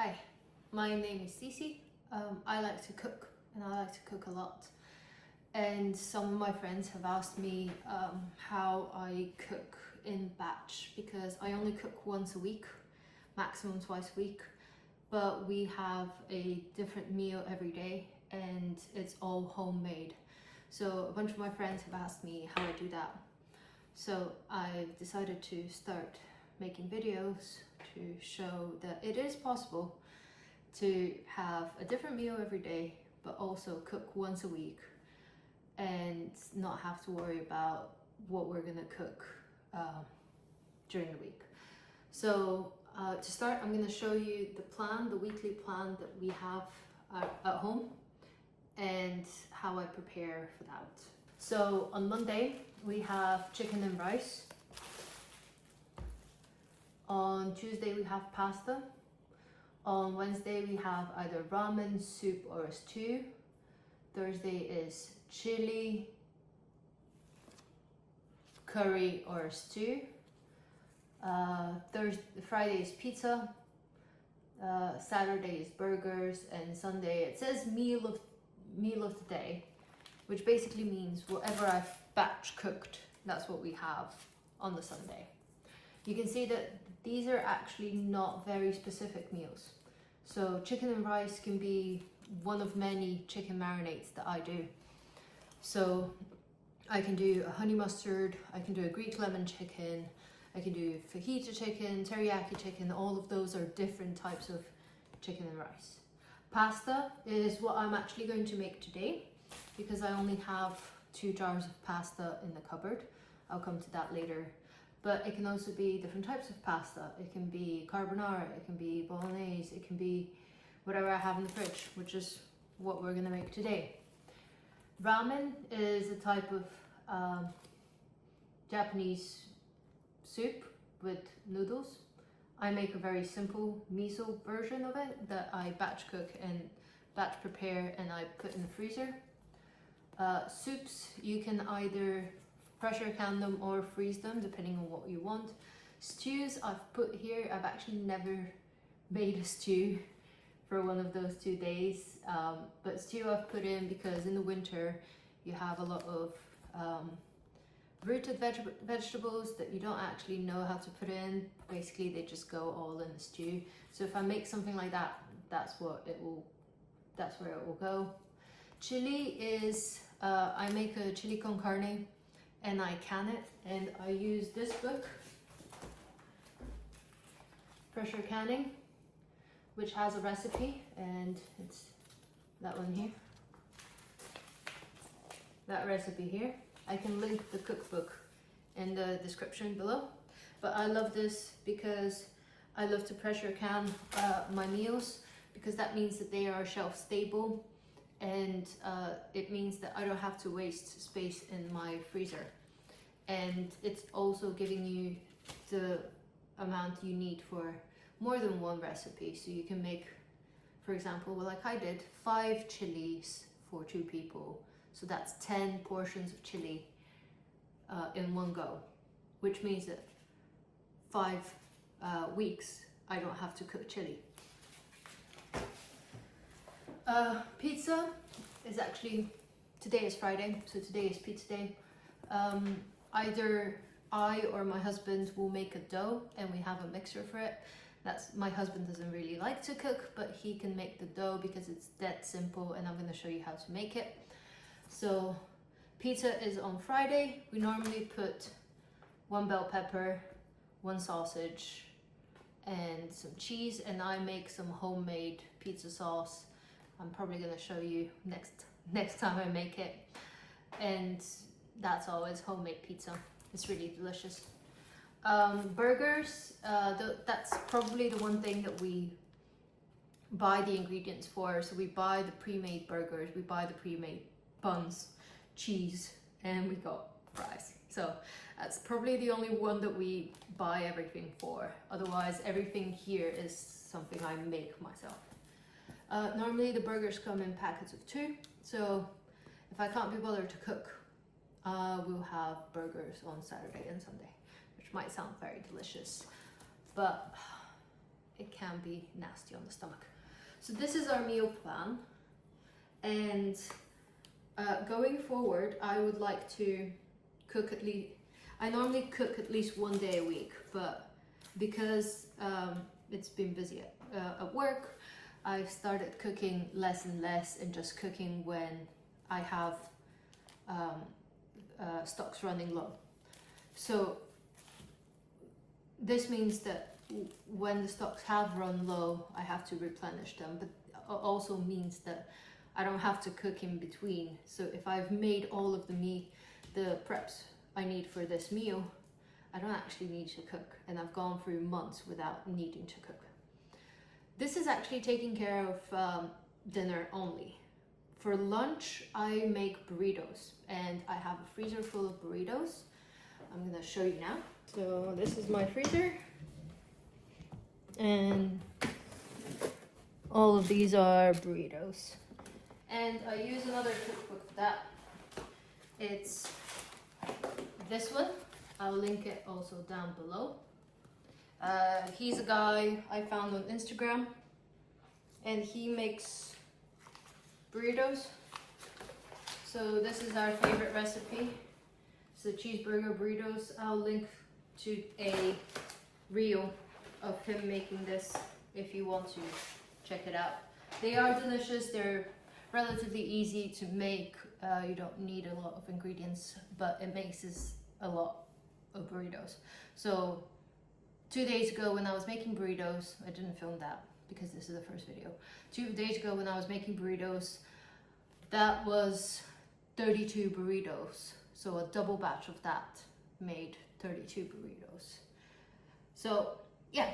Hi, my name is Cece. I like to cook and I like to cook a lot. And some of my friends have asked me how I cook in batch because I only cook once a week, maximum twice a week. But we have a different meal every day and it's all homemade. So a bunch of my friends have asked me how I do that. So I've decided to start making videos to show that it is possible to have a different meal every day, but also cook once a week and not have to worry about what we're gonna cook during the week. So to start, I'm gonna show you the weekly plan that we have at home and how I prepare for that. So on Monday, we have chicken and rice. On Tuesday, we have pasta. On Wednesday, we have either ramen, soup, or a stew. Thursday is chili, curry, or a stew. Friday is pizza. Saturday is burgers, and Sunday it says meal of the day, which basically means whatever I've batch cooked, that's what we have on the Sunday. You can see that these are actually not very specific meals. So chicken and rice can be one of many chicken marinades that I do. So I can do a honey mustard, I can do a Greek lemon chicken, I can do fajita chicken, teriyaki chicken, all of those are different types of chicken and rice. Pasta is what I'm actually going to make today because I only have 2 jars of pasta in the cupboard. I'll come to that later. But it can also be different types of pasta. It can be carbonara, it can be bolognese, it can be whatever I have in the fridge, which is what we're gonna make today. Ramen is a type of Japanese soup with noodles. I make a very simple miso version of it that I batch cook and batch prepare and I put in the freezer. Soups, you can either pressure can them or freeze them depending on what you want. Stews I've put here, I've actually never made a stew for one of those 2 days, but stew I've put in because in the winter you have a lot of rooted vegetables that you don't actually know how to put in. Basically they just go all in the stew. So if I make something like that, that's where it will go. Chili is, I make a chili con carne and I can it, and I use this book, Pressure Canning, which has a recipe, and it's that one here, that recipe here. I can link the cookbook in the description below, but I love this because I love to pressure can my meals because that means that they are shelf stable. And it means that I don't have to waste space in my freezer. And it's also giving you the amount you need for more than one recipe. So you can make, for example, well, like I did, 5 chilies for 2 people. So that's 10 portions of chili in one go, which means that 5 weeks I don't have to cook chili. Pizza is actually, today is Friday, so today is pizza day. Either I or my husband will make a dough and we have a mixer for it. My husband doesn't really like to cook, but he can make the dough because it's that simple, and I'm going to show you how to make it. So pizza is on Friday. We normally put 1 bell pepper, 1 sausage, and some cheese, and I make some homemade pizza sauce. I'm probably going to show you next time I make it. And that's always homemade pizza. It's really delicious. Burgers, that's probably the one thing that we buy the ingredients for. So we buy the pre-made burgers, we buy the pre-made buns, cheese, and we got fries. So that's probably the only one that we buy everything for. Otherwise, everything here is something I make myself. Normally the burgers come in packets of 2, so if I can't be bothered to cook, we'll have burgers on Saturday and Sunday, which might sound very delicious, but it can be nasty on the stomach. So this is our meal plan, and going forward I would like to cook at least, I normally cook at least one day a week, but because it's been busy at work, I've started cooking less and less and just cooking when I have stocks running low. So this means that when the stocks have run low, I have to replenish them, but also means that I don't have to cook in between. So if I've made all of the preps I need for this meal, I don't actually need to cook, and I've gone through months without needing to cook. This is actually taking care of dinner only. For lunch, I make burritos, and I have a freezer full of burritos. I'm gonna show you now. So this is my freezer, and all of these are burritos. And I use another cookbook for that. It's this one. I'll link it also down below. He's a guy I found on Instagram, and he makes burritos. So this is our favorite recipe. It's the cheeseburger burritos. I'll link to a reel of him making this if you want to check it out. They are delicious. They're relatively easy to make. You don't need a lot of ingredients, but it makes us a lot of burritos. So 2 days ago when I was making burritos, I didn't film that because this is the first video. 2 days ago when I was making burritos, that was 32 burritos. So a double batch of that made 32 burritos. So yeah,